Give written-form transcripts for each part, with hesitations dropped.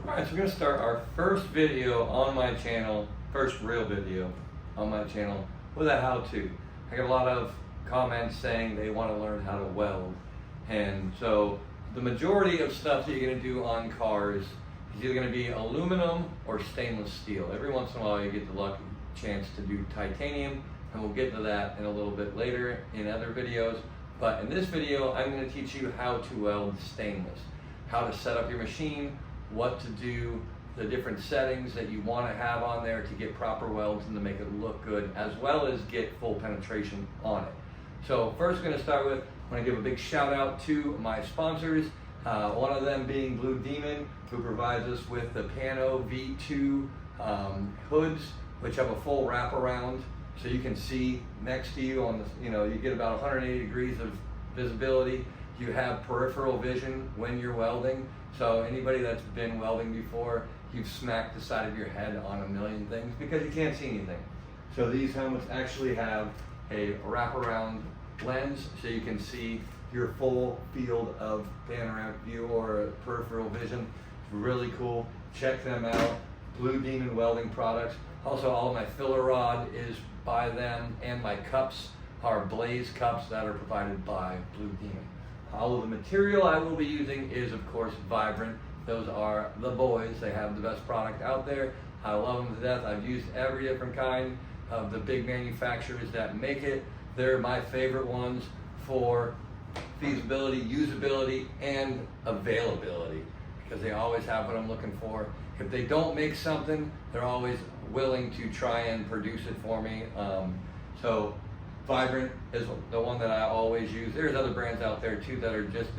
Alright, so we're going to start our first video on my channel, first real video on my channel, with a how-to. I got a lot of comments saying they want to learn how to weld. And so the majority of stuff that you're going to do on cars is either going to be aluminum or stainless steel. Every once in a while you get the lucky chance to do titanium, and we'll get to that in a little bit later in other videos. But in this video, I'm going to teach you how to weld stainless, how to set up your machine, what to do, the different settings that you want to have on there to get proper welds and to make it look good, as well as get full penetration on it. So first we're going to start with, I want to give a big shout out to my sponsors, one of them being Blue Demon, who provides us with the Pano V2 hoods, which have a full wraparound, so you can see next to you on the, you get about 180 degrees of visibility. You have peripheral vision when you're welding. So anybody that's been welding before, you've smacked the side of your head on a million things because you can't see anything. So these helmets actually have a wraparound lens, so you can see your full field of panoramic view or peripheral vision. Really cool. Check them out. Blue Demon Welding Products. Also, all of my filler rod is by them, and my cups are Blaze cups that are provided by Blue Demon. All of the material I will be using is, of course, Vibrant. Those are the boys. They have the best product out there. I love them to death. I've used every different kind of the big manufacturers that make it. They're my favorite ones for feasibility, usability, and availability, because they always have what I'm looking for. If they don't make something, they're always willing to try and produce it for me. So Vibrant is the one that I always use. There's other brands out there too that are just,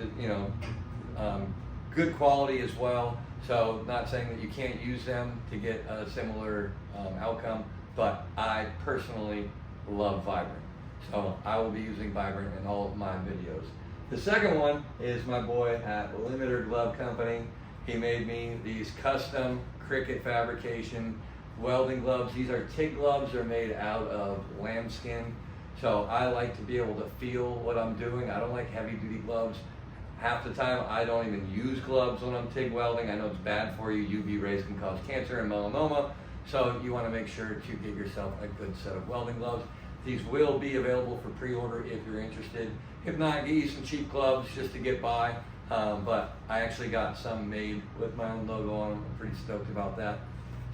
good quality as well. So not saying that you can't use them to get a similar outcome, but I personally love Vibrant. So I will be using Vibrant in all of my videos. The second one is my boy at Limiter Glove Company. He made me these custom Cricut fabrication welding gloves. These are TIG gloves. They're made out of lambskin. So I like to be able to feel what I'm doing. I don't like heavy duty gloves. Half the time I don't even use gloves when I'm TIG welding. I know it's bad for you. UV rays can cause cancer and melanoma. So you want to make sure to get yourself a good set of welding gloves. These will be available for pre-order if you're interested. If not, get you some cheap gloves just to get by. But I actually got some made with my own logo on them. I'm pretty stoked about that.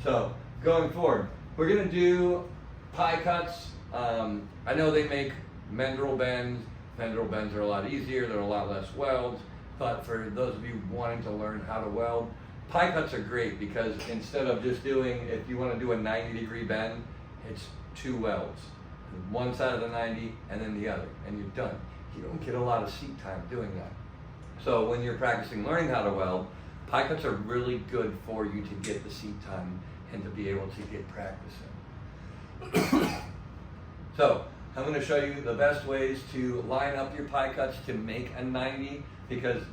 So going forward, we're going to do pie cuts. I know they make mandrel bends. Mandrel bends are a lot easier. They're a lot less welds. But for those of you wanting to learn how to weld, pie cuts are great because instead of just doing, if you want to do a 90-degree bend, it's 2 welds. One side of the 90 and then the other, and you're done. You don't get a lot of seat time doing that. So when you're practicing learning how to weld, pie cuts are really good for you to get the seat time and to be able to get practicing. So I'm going to show you the best ways to line up your pie cuts to make a 90, because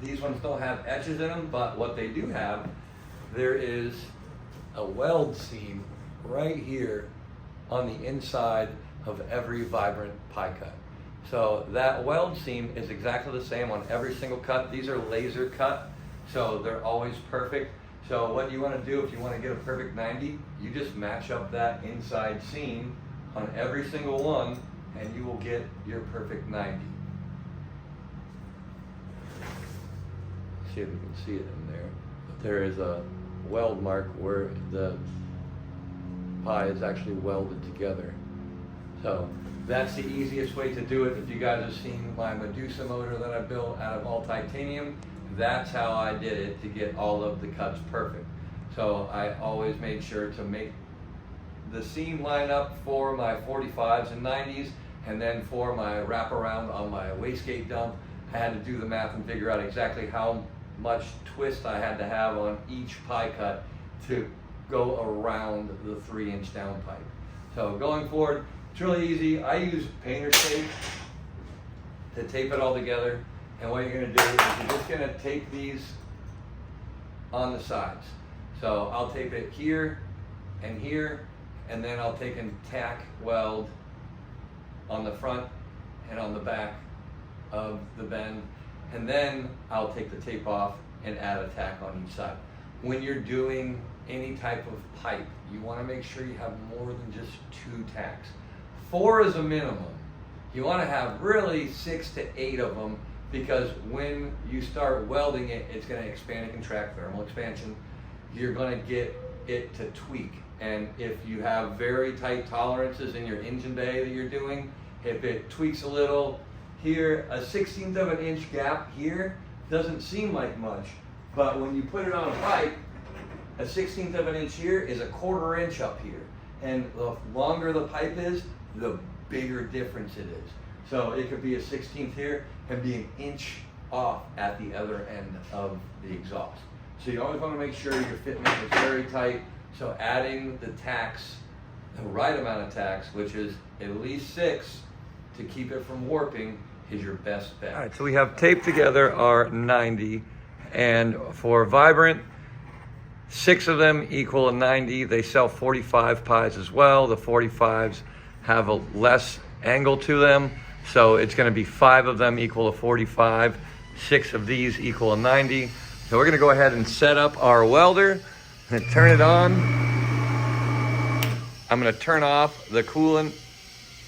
these ones don't have etches in them, but what they do have, there is a weld seam right here on the inside of every Vibrant pie cut. So that weld seam is exactly the same on every single cut. These are laser cut, so they're always perfect. So what you want to do if you want to get a perfect 90, you just match up that inside seam on every single one and you will get your perfect 90. See if you can see it in there. But there is a weld mark where the pie is actually welded together. So that's the easiest way to do it. If you guys have seen my Medusa motor that I built out of all titanium, that's how I did it to get all of the cuts perfect. So I always made sure to make the seam line up for my 45s and 90s, and then for my wraparound on my wastegate dump, I had to do the math and figure out exactly how much twist I had to have on each pie cut to go around the 3-inch down pipe. So going forward, it's really easy. I use painter's tape to tape it all together. And what you're going to do is you're just going to tape these on the sides. So I'll tape it here, and then I'll take and tack weld on the front and on the back of the bend, and then I'll take the tape off and add a tack on each side. when you're doing any type of pipe, you want to make sure you have more than just 2 tacks. 4 is a minimum. You want to have really 6 to 8 of them, because when you start welding it, it's going to expand and contract, thermal expansion. You're going to get it to tweak. And if you have very tight tolerances in your engine bay that you're doing, if it tweaks a little here, a 1/16 of an inch gap here doesn't seem like much, but when you put it on a pipe, a 1/16 of an inch here is a 1/4 inch up here. And the longer the pipe is, the bigger difference it is. So it could be a 1/16 here and be an inch off at the other end of the exhaust. So you always want to make sure your fitment is very tight. So adding the tacks, the right amount of tacks, which is at least 6 to keep it from warping, is your best bet. All right, so we have taped together our 90, and for Vibrant, 6 of them equal a 90. They sell 45 pies as well. The 45s have a less angle to them, so it's going to be 5 of them equal a 45. 6 of these equal a 90. So we're going to go ahead and set up our welder and turn it on. I'm going to turn off the coolant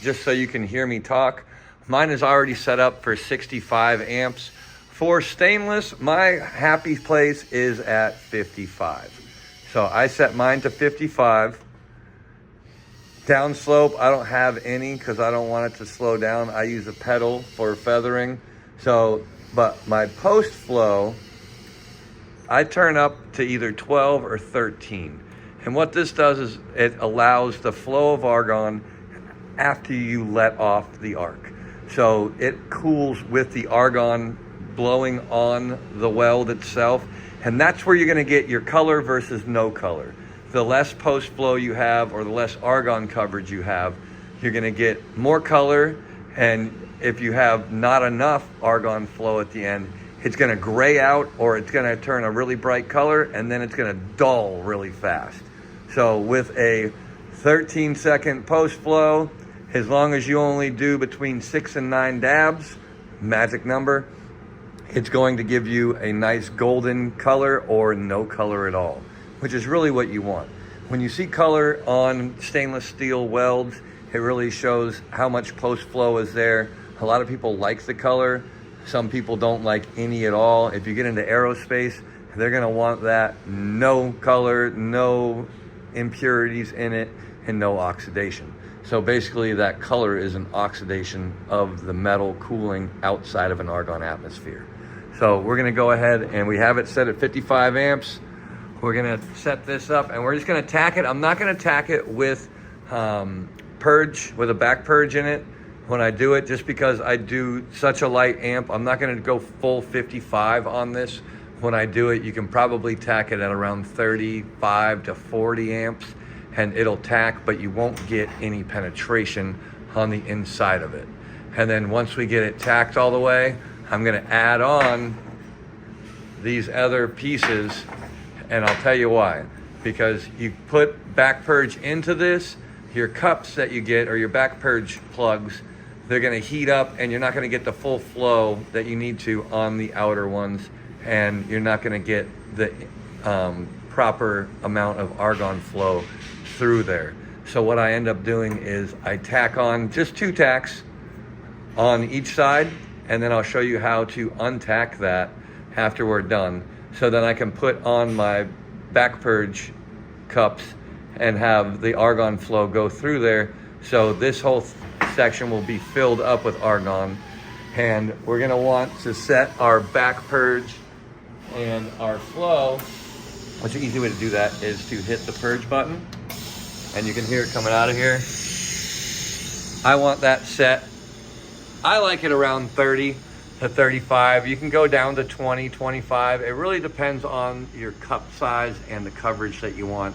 just so you can hear me talk. Mine is already set up for 65 amps. For stainless, my happy place is at 55. So I set mine to 55. Downslope, I don't have any because I don't want it to slow down. I use a pedal for feathering. So, but my post flow, I turn up to either 12 or 13. And what this does is it allows the flow of argon after you let off the arc. So it cools with the argon blowing on the weld itself. And that's where you're going to get your color versus no color. The less post flow you have, or the less argon coverage you have, you're going to get more color. And if you have not enough argon flow at the end, it's going to gray out, or it's going to turn a really bright color, and then it's going to dull really fast. So with a 13-second post flow, as long as you only do between 6 and 9 dabs, magic number, it's going to give you a nice golden color or no color at all, which is really what you want. When you see color on stainless steel welds, it really shows how much post flow is there. A lot of people like the color. Some people don't like any at all. If you get into aerospace, they're gonna want that no color, no impurities in it, and no oxidation. So basically that color is an oxidation of the metal cooling outside of an argon atmosphere. So we're gonna go ahead, and we have it set at 55 amps. We're gonna set this up, and we're just gonna tack it. I'm not gonna tack it with purge, with a back purge in it when I do it, just because I do such a light amp. I'm not gonna go full 55 on this. When I do it, you can probably tack it at around 35 to 40 amps, and it'll tack, but you won't get any penetration on the inside of it. And then once we get it tacked all the way, I'm gonna add on these other pieces, and I'll tell you why. Because you put back purge into this, your cups that you get, or your back purge plugs, they're gonna heat up, and you're not gonna get the full flow that you need to on the outer ones, and you're not gonna get the proper amount of argon flow through there. So what I end up doing is I tack on just 2 tacks on each side, and then I'll show you how to untack that after we're done. So then I can put on my back purge cups and have the argon flow go through there. So this whole section will be filled up with argon. And we're gonna want to set our back purge and our flow. What's the easy way to do that is to hit the purge button, and you can hear it coming out of here. I want that set, I like it around 30 to 35. You can go down to 20, 25. It really depends on your cup size and the coverage that you want.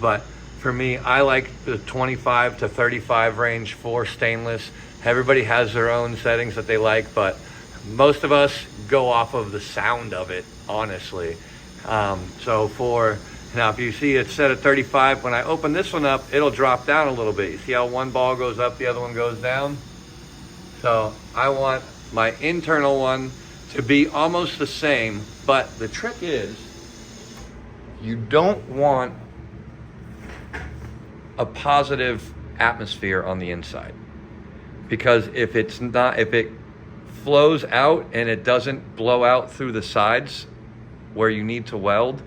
But for me, I like the 25 to 35 range for stainless. Everybody has their own settings that they like, but most of us go off of the sound of it, honestly. So for, now if you see it's set at 35, when I open this one up, it'll drop down a little bit. You see how one ball goes up, the other one goes down? So I want my internal one to be almost the same, but the trick is, You don't want a positive atmosphere on the inside, because if it flows out and it doesn't blow out through the sides where you need to weld,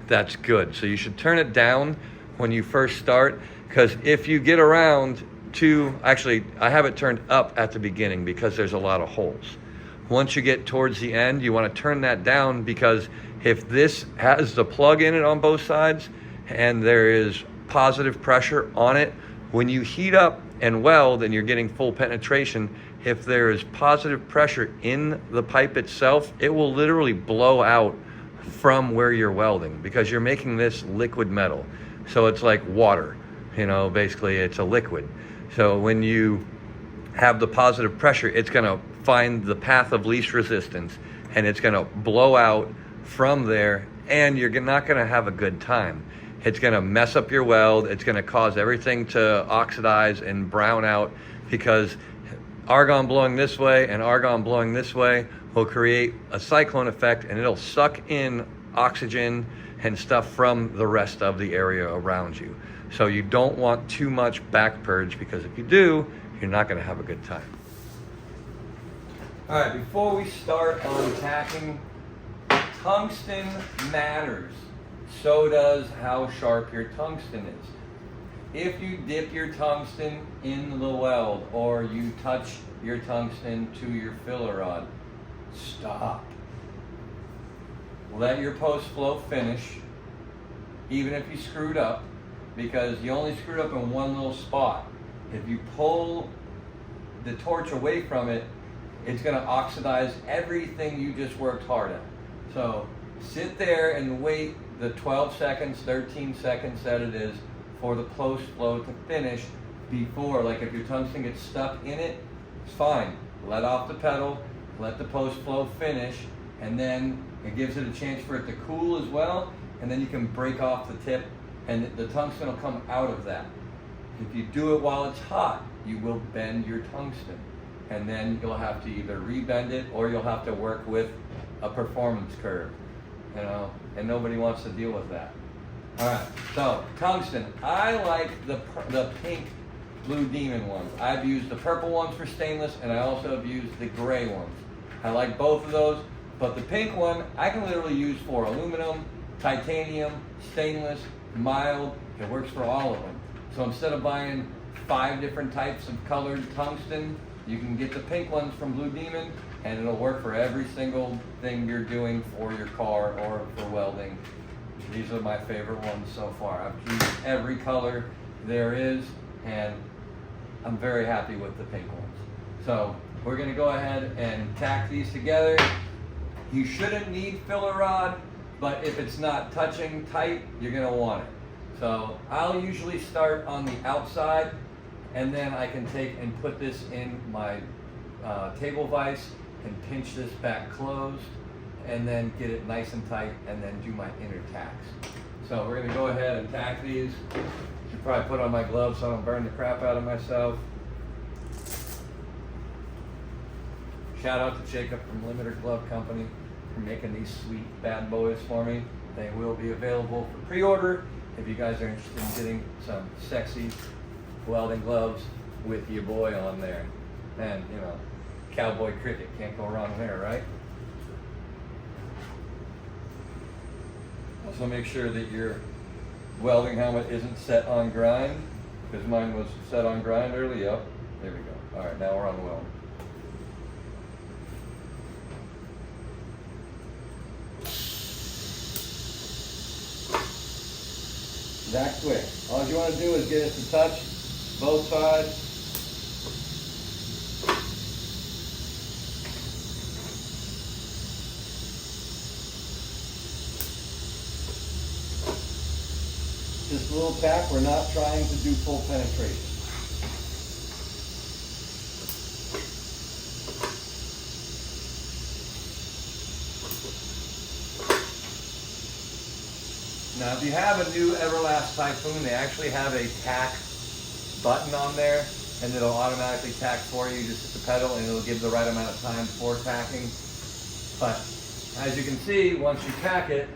that's good. So you should turn it down when you first start, because if you get around to, actually I have it turned up at the beginning because there's a lot of holes. Once you get towards the end, you want to turn that down, because if this has the plug in it on both sides and there is positive pressure on it, when you heat up and weld and you're getting full penetration, if there is positive pressure in the pipe itself, it will literally blow out from where you're welding, because you're making this liquid metal. So it's like water, you know, basically it's a liquid. So when you have the positive pressure, it's gonna find the path of least resistance and it's gonna blow out from there, and you're not gonna have a good time. It's gonna mess up your weld. It's gonna cause everything to oxidize and brown out, because argon blowing this way and argon blowing this way will create a cyclone effect, and it'll suck in oxygen and stuff from the rest of the area around you. So you don't want too much back purge, because if you do, you're not gonna have a good time. All right, before we start on tacking, tungsten matters. So does how sharp your tungsten is. If you dip your tungsten in the weld, or you touch your tungsten to your filler rod, stop. Let your post flow finish, even if you screwed up, because you only screwed up in one little spot. If you pull the torch away from it, it's gonna oxidize everything you just worked hard at. So sit there and wait the 12 seconds, 13 seconds that it is for the post flow to finish before, like if your tungsten gets stuck in it, it's fine. Let off the pedal, let the post flow finish, and then it gives it a chance for it to cool as well, and then you can break off the tip and the tungsten will come out of that. If you do it while it's hot, you will bend your tungsten, and then you'll have to either rebend it or you'll have to work with a performance curve, you know, and nobody wants to deal with that. All right, so tungsten. I like the pink Blue Demon ones. I've used the purple ones for stainless, and I also have used the gray ones. I like both of those, but the pink one I can literally use for aluminum, titanium, stainless, mild. It works for all of them. So instead of buying 5 different types of colored tungsten, you can get the pink ones from Blue Demon, and it'll work for every single thing you're doing for your car or for welding. These are my favorite ones so far. I've used every color there is, and I'm very happy with the pink ones. So we're gonna go ahead and tack these together. You shouldn't need filler rod, but if it's not touching tight, you're gonna want it. So I'll usually start on the outside, and then I can take and put this in my table vise and pinch this back closed, and then get it nice and tight, and then do my inner tacks. So we're gonna go ahead and tack these. Should probably put on my gloves so I don't burn the crap out of myself. Shout out to Jacob from Limited Glove Company for making these sweet bad boys for me. They will be available for pre-order if you guys are interested in getting some sexy welding gloves with your boy on there. And, you know, cowboy cricket, can't go wrong there, right? Also make sure that your welding helmet isn't set on grind, because mine was set on grind early. Yep, there we go. All right, now we're on weld. That quick. All you want to do is get it to touch both sides. This little tack, we're not trying to do full penetration. Now, if you have a new Everlast Typhoon, they actually have a tack button on there, and it'll automatically tack for you. You just hit the pedal, and it'll give the right amount of time for tacking. But as you can see, once you tack it,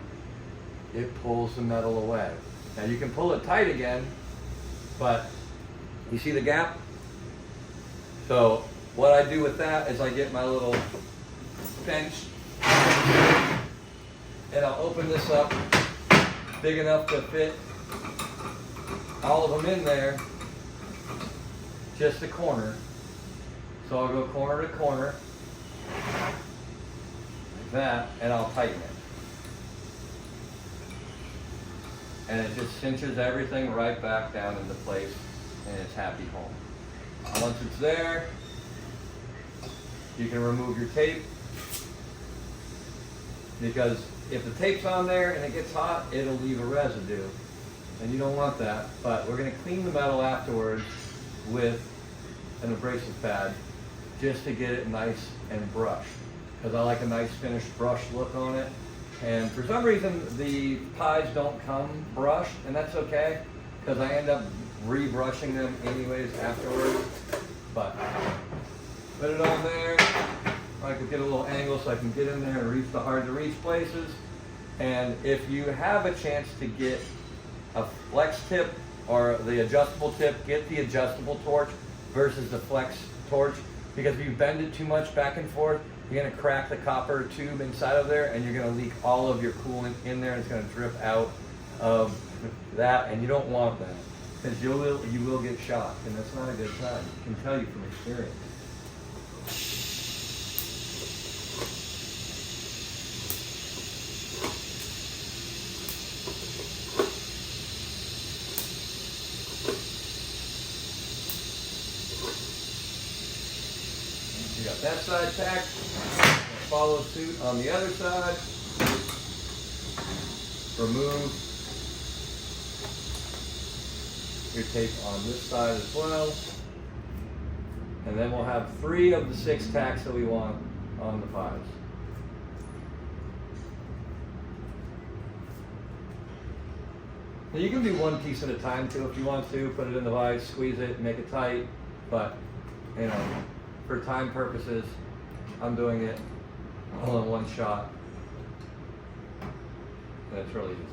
it pulls the metal away. Now you can pull it tight again, but you see the gap? So what I do with that is I get my little bench and I'll open this up big enough to fit all of them in there, just a corner. So I'll go corner to corner, like that, and I'll tighten it. And it just cinches everything right back down into place, and it's happy home. Once it's there, you can remove your tape, because if the tape's on there and it gets hot, it'll leave a residue, and you don't want that. But we're going to clean the metal afterwards with an abrasive pad just to get it nice and brushed, because I like a nice finished brush look on it. And for some reason the pies don't come brushed, and that's okay, because I end up rebrushing them anyways afterwards. But put it on there. I could get a little angle so I can get in there and reach the hard to reach places. And if you have a chance to get a flex tip or the adjustable tip, get the adjustable torch versus the flex torch, because if you bend it too much back and forth, you're going to crack the copper tube inside of there, and you're going to leak all of your coolant in there, and it's going to drip out of that, and you don't want that, because you will get shocked, and that's not a good sign. I can tell you from experience. You got that side tacked. Follow suit on the other side. Remove your tape on this side as well. And then we'll have 3 of the 6 tacks that we want on the pies. Now you can do one piece at a time too if you want to. Put it in the vise, squeeze it, make it tight. But, you know, for time purposes, I'm doing it all in one shot. And it's really easy.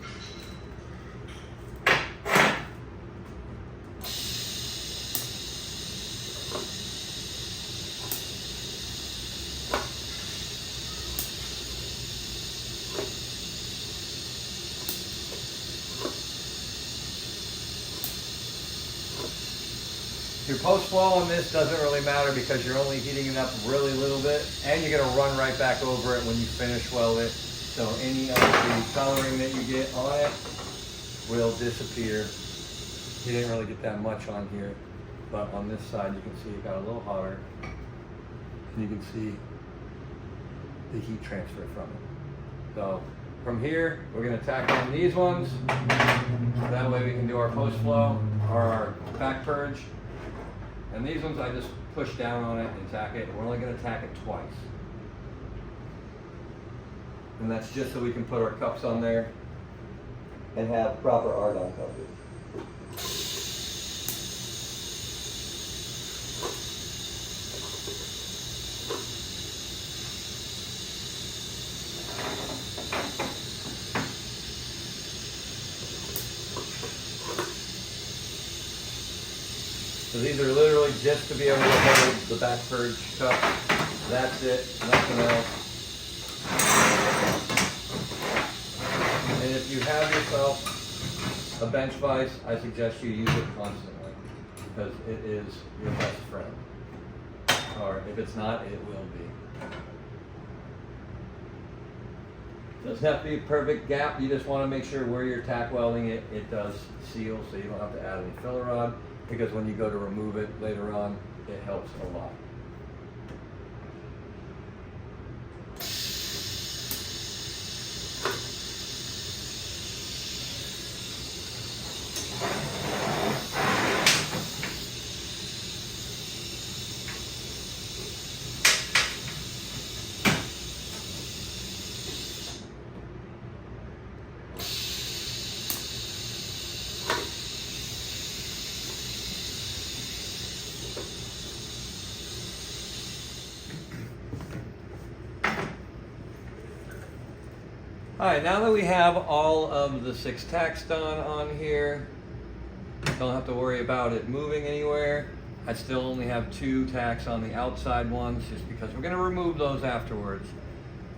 Your post flow on this doesn't really matter, because you're only heating it up really little bit, and you're going to run right back over it when you finish weld it. So any of the coloring that you get on it will disappear. You didn't really get that much on here, but on this side you can see it got a little hotter, and you can see the heat transfer from it. So from here, we're going to tack on these ones. That way we can do our post flow or our back purge. And these ones I just push down on it and tack it. We're only going to tack it twice. And that's just so we can put our cups on there and have proper argon coverage. So these are literally just to be able to hold the back purge cup. That's it, nothing else. And if you have yourself a bench vise, I suggest you use it constantly, because it is your best friend. Or if it's not, it will be. Doesn't have to be a perfect gap. You just want to make sure where you're tack welding it, it does seal, so you don't have to add any filler rod, because when you go to remove it later on, it helps a lot. All right, now that we have all of the 6 tacks done on here, don't have to worry about it moving anywhere. I still only have 2 tacks on the outside ones just because we're gonna remove those afterwards.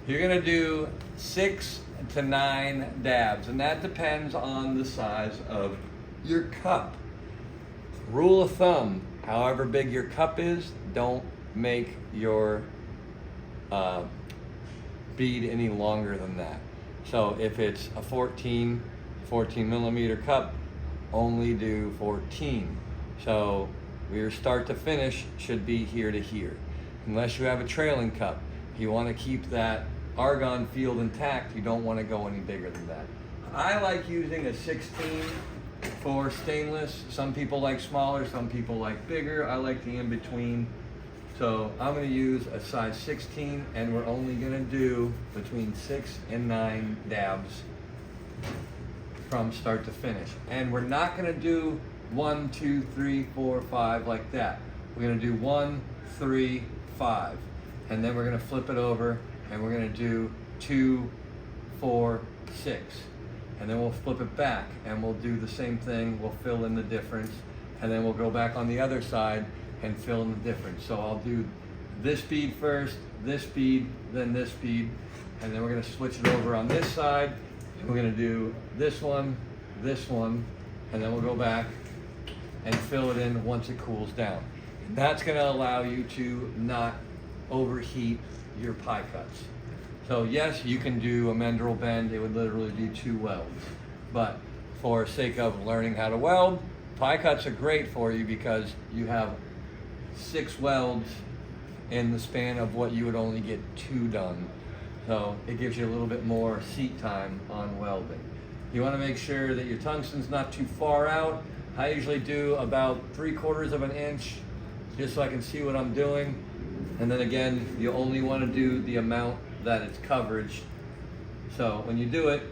You're gonna do 6 to 9 dabs, and that depends on the size of your cup. Rule of thumb, however big your cup is, don't make your bead any longer than that. So if it's a 14 millimeter cup, only do 14. So your start to finish should be here to here. Unless you have a trailing cup, you want to keep that argon field intact. You don't want to go any bigger than that. I like using a 16 for stainless. Some people like smaller, some people like bigger. I like the in between. So I'm going to use a size 16, and we're only going to do between 6 and 9 dabs from start to finish. And we're not going to do 1, 2, 3, 4, 5 like that. We're going to do 1, 3, 5. And then we're going to flip it over and we're going to do 2, 4, 6. And then we'll flip it back and we'll do the same thing. We'll fill in the difference. And then we'll go back on the other side and fill in the difference. So I'll do this bead first, this bead, then this bead. And then we're going to switch it over on this side. And we're going to do this one, and then we'll go back and fill it in once it cools down. And that's going to allow you to not overheat your pie cuts. So yes, you can do a mandrel bend. It would literally be 2 welds. But for sake of learning how to weld, pie cuts are great for you because you have 6 welds in the span of what you would only get 2 done. So it gives you a little bit more seat time on welding. You want to make sure that your tungsten's not too far out. I usually do about 3/4 of an inch just so I can see what I'm doing. And then again, you only want to do the amount that it's coverage. So when you do it,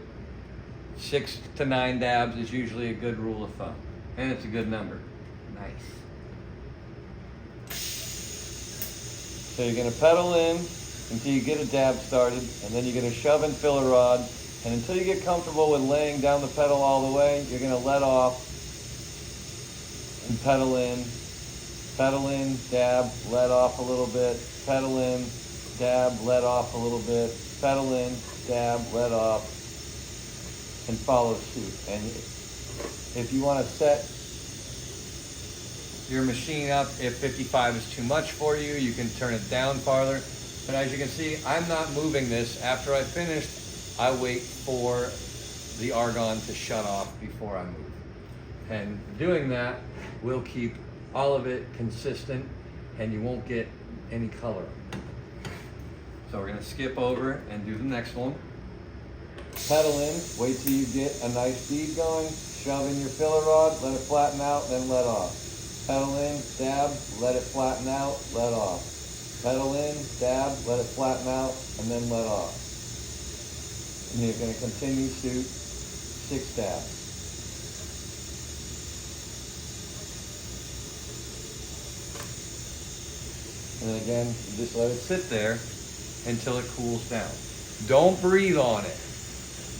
6 to 9 dabs is usually a good rule of thumb. And it's a good number. Nice. So you're going to pedal in until you get a dab started, and then you're going to shove and fill a rod. And until you get comfortable with laying down the pedal all the way, you're going to let off and pedal in, dab, let off a little bit, pedal in, dab, let off a little bit, pedal in, dab, let off, and follow suit. And if you want to set your machine up, if 55 is too much for you, you can turn it down farther. But as you can see, I'm not moving this. After I finished, I wait for the argon to shut off before I move. And doing that will keep all of it consistent and you won't get any color. So we're gonna skip over and do the next one. Pedal in, wait till you get a nice bead going, shove in your filler rod, let it flatten out, then let off. Pedal in, dab, let it flatten out, let off. Pedal in, dab, let it flatten out, and then let off. And you're going to continue to 6 dabs. And then again, you just let it sit there until it cools down. Don't breathe on it.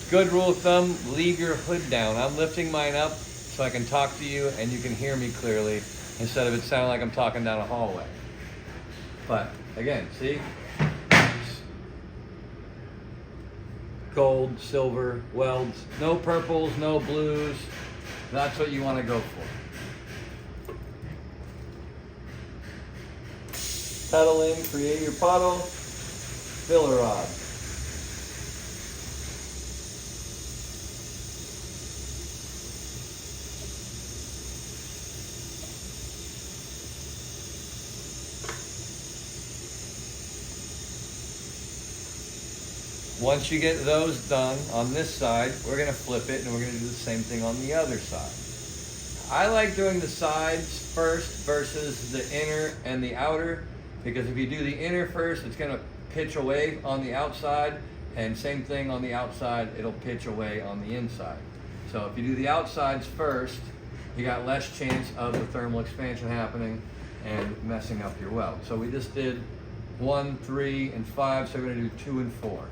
Good rule of thumb, leave your hood down. I'm lifting mine up so I can talk to you and you can hear me clearly instead of it sounding like I'm talking down a hallway. But again, see? Gold, silver, welds, no purples, no blues. That's what you want to go for. Pedal in, create your puddle, filler rod. Once you get those done on this side, we're going to flip it and we're going to do the same thing on the other side. I like doing the sides first versus the inner and the outer, because if you do the inner first, it's going to pitch away on the outside, and same thing on the outside, it'll pitch away on the inside. So if you do the outsides first, you got less chance of the thermal expansion happening and messing up your weld. So we just did 1, 3, and 5, so we're going to do 2 and 4.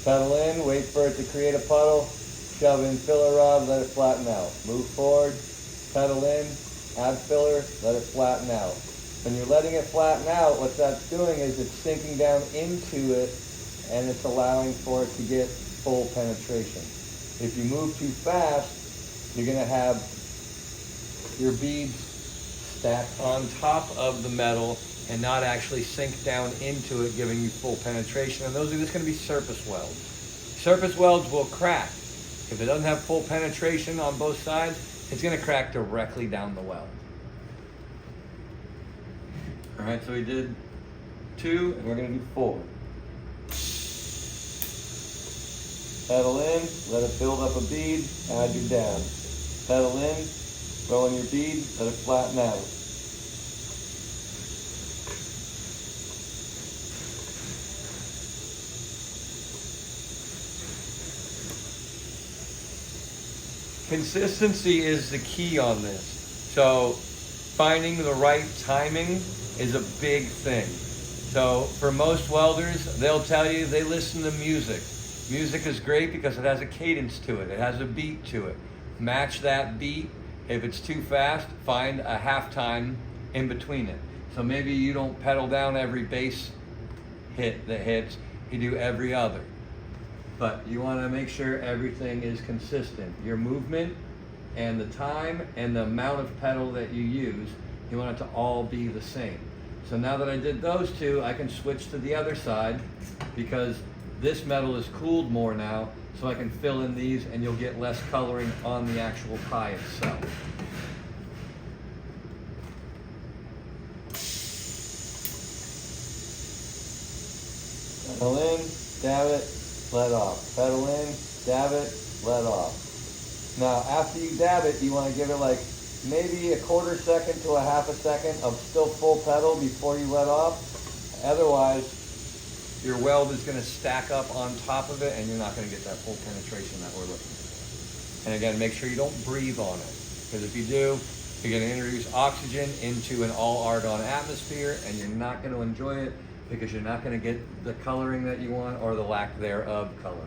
Pedal in, wait for it to create a puddle, shove in filler rod, let it flatten out. Move forward, pedal in, add filler, let it flatten out. When you're letting it flatten out, what that's doing is it's sinking down into it and it's allowing for it to get full penetration. If you move too fast, you're going to have your beads stacked on top of the metal and not actually sink down into it, giving you full penetration. And those are just going to be surface welds. Surface welds will crack. If it doesn't have full penetration on both sides, it's going to crack directly down the weld. All right, so we did 2, and we're going to do 4. Pedal in, let it build up a bead, add your dab. Pedal in, throw in your bead, let it flatten out. Consistency is the key on this. So finding the right timing is a big thing. So for most welders, they'll tell you they listen to music. Music is great because it has a cadence to it. It has a beat to it. Match that beat. If it's too fast, find a half time in between it. So maybe you don't pedal down every bass hit that hits, you do every other. But you want to make sure everything is consistent. Your movement and the time and the amount of pedal that you use, you want it to all be the same. So now that I did those 2, I can switch to the other side because this metal is cooled more now, so I can fill in these and you'll get less coloring on the actual pie itself. Pedal in, dab it, let off. Pedal in, dab it, let off. Now, after you dab it, you want to give it like maybe a quarter second to a half a second of still full pedal before you let off. Otherwise, your weld is going to stack up on top of it and you're not going to get that full penetration that we're looking for. And again, make sure you don't breathe on it, because if you do, you're going to introduce oxygen into an all-argon atmosphere and you're not going to enjoy it because you're not going to get the coloring that you want or the lack thereof coloring.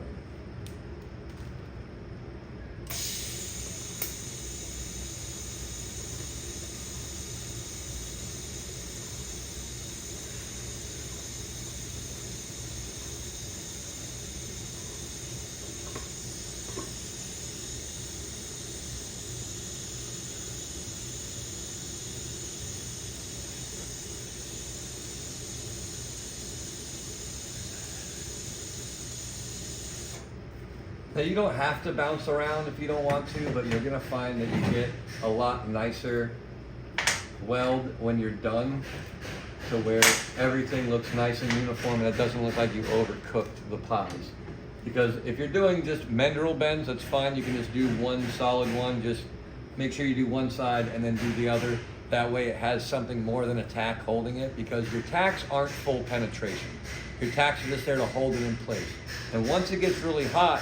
Now you don't have to bounce around if you don't want to, but you're gonna find that you get a lot nicer weld when you're done, to where everything looks nice and uniform and it doesn't look like you overcooked the pies. Because if you're doing just mandrel bends, that's fine. You can just do one solid one. Just make sure you do one side and then do the other. That way it has something more than a tack holding it, because your tacks aren't full penetration. Your tacks are just there to hold it in place. And once it gets really hot,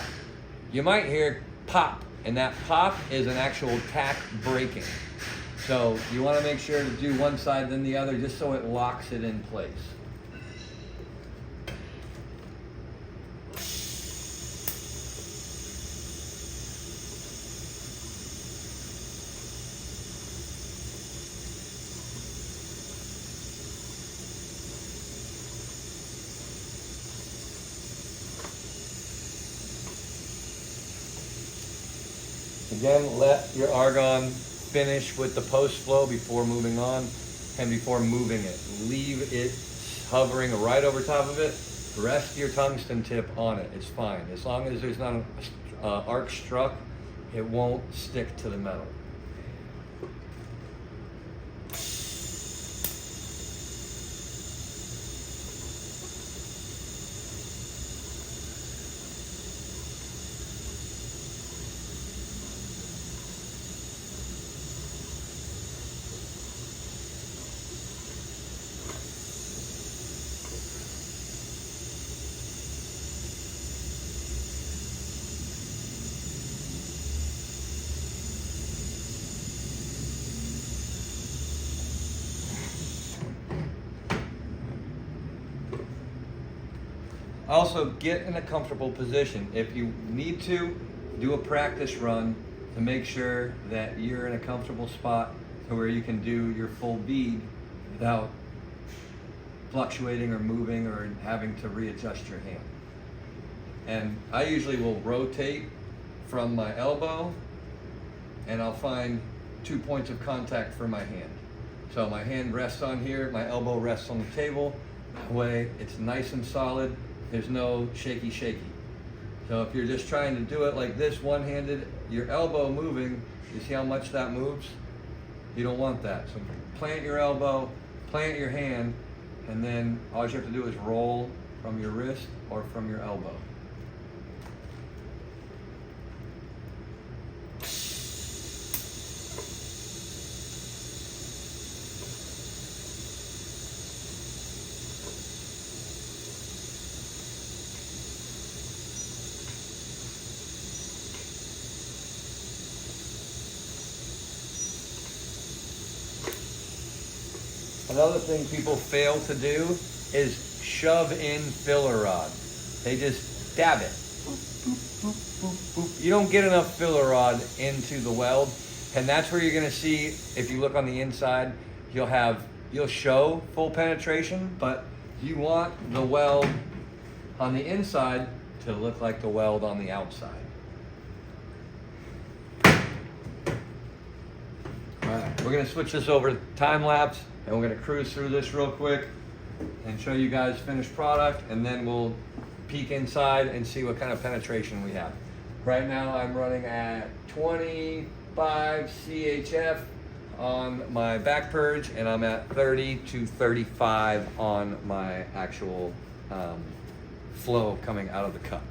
you might hear pop, and that pop is an actual tack breaking. So you want to make sure to do one side then the other, just so it locks it in place. Again, let your argon finish with the post flow before moving on and before moving it. Leave it hovering right over top of it. Rest your tungsten tip on it. It's fine. As long as there's not an arc struck, it won't stick to the metal. Also, get in a comfortable position. If you need to, do a practice run to make sure that you're in a comfortable spot to where you can do your full bead without fluctuating or moving or having to readjust your hand. And I usually will rotate from my elbow, and I'll find 2 points of contact for my hand. So my hand rests on here, my elbow rests on the table. That way it's nice and solid. There's no shaky. So if you're just trying to do it like this, one-handed, your elbow moving, you see how much that moves? You don't want that. So plant your elbow, plant your hand, and then all you have to do is roll from your wrist or from your elbow. Another thing people fail to do is shove in filler rod. They just dab it. Boop, boop, boop, boop, boop. You don't get enough filler rod into the weld, and that's where you're gonna see, if you look on the inside, you'll show full penetration, but you want the weld on the inside to look like the weld on the outside. All right, we're gonna switch this over to time lapse, and we're gonna cruise through this real quick and show you guys finished product, and then we'll peek inside and see what kind of penetration we have. Right now I'm running at 25 CHF on my back purge, and I'm at 30 to 35 on my actual flow coming out of the cup.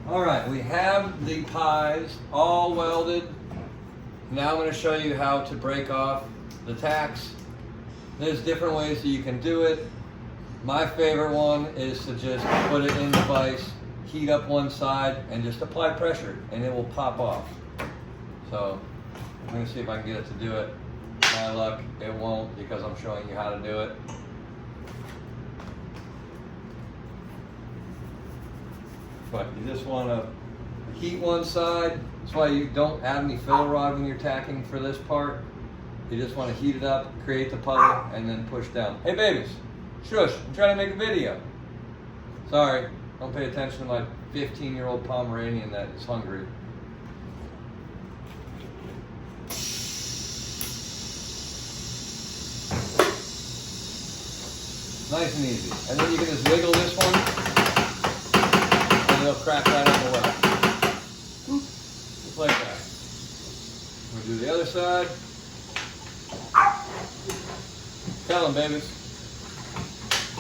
All right, we have the pies all welded. Now I'm going to show you how to break off the tacks. There's different ways that you can do it. My favorite one is to just put it in the vise, heat up one side, and just apply pressure, and it will pop off. So I'm going to see if I can get it to do it. My luck, it won't, because I'm showing you how to do it. But you just want to heat one side. That's why you don't add any filler rod when you're tacking for this part. You just want to heat it up, create the puddle, and then push down. Hey babies, shush, I'm trying to make a video. Sorry, don't pay attention to my 15-year-old Pomeranian that is hungry. Nice and easy. And then you can just wiggle this one, and it'll crack right on the weld. Just like that. We'll do the other side. Tell them, babies.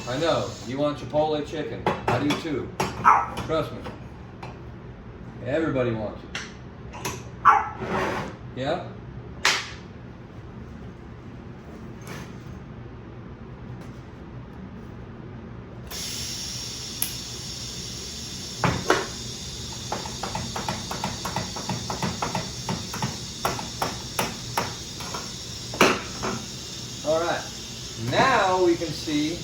I know, you want Chipotle chicken. I do too. Trust me. Everybody wants it. Yeah? Alright, now we can see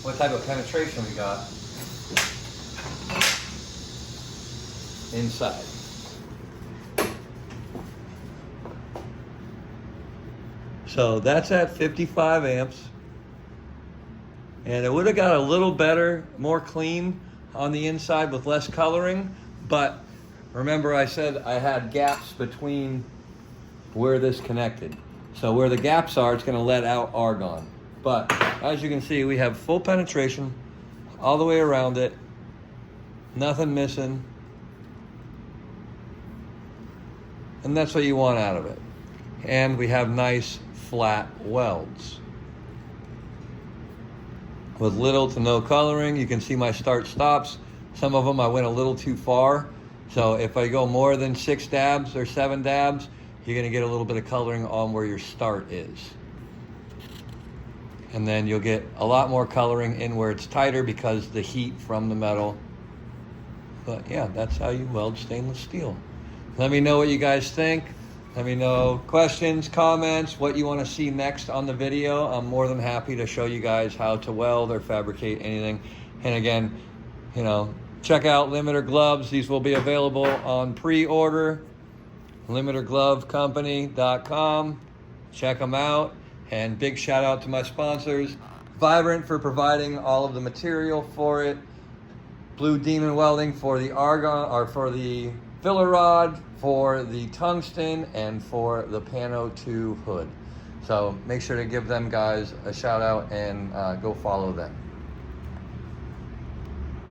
what type of penetration we got inside. So that's at 55 amps. And it would have got a little better, more clean on the inside with less coloring, but remember I said I had gaps between where this connected. So where the gaps are, it's going to let out argon. But as you can see, we have full penetration all the way around it. Nothing missing. and that's what you want out of it. And we have nice flat welds with little to no coloring. You can see my start stops. Some of them I went a little too far. So if I go more than 6 dabs or 7 dabs, you're gonna get a little bit of coloring on where your start is. And then you'll get a lot more coloring in where it's tighter because the heat from the metal. But yeah, that's how you weld stainless steel. Let me know what you guys think. Let me know questions, comments, what you want to see next on the video. I'm more than happy to show you guys how to weld or fabricate anything. And again, you know, check out Limiter Gloves. These will be available on pre-order. LimiterGloveCompany.com. Check them out. And big shout out to my sponsors, Vibrant for providing all of the material for it, Blue Demon Welding for the argon, or for the filler rod, for the tungsten, and for the Pano 2 hood. So make sure to give them guys a shout out and go follow them.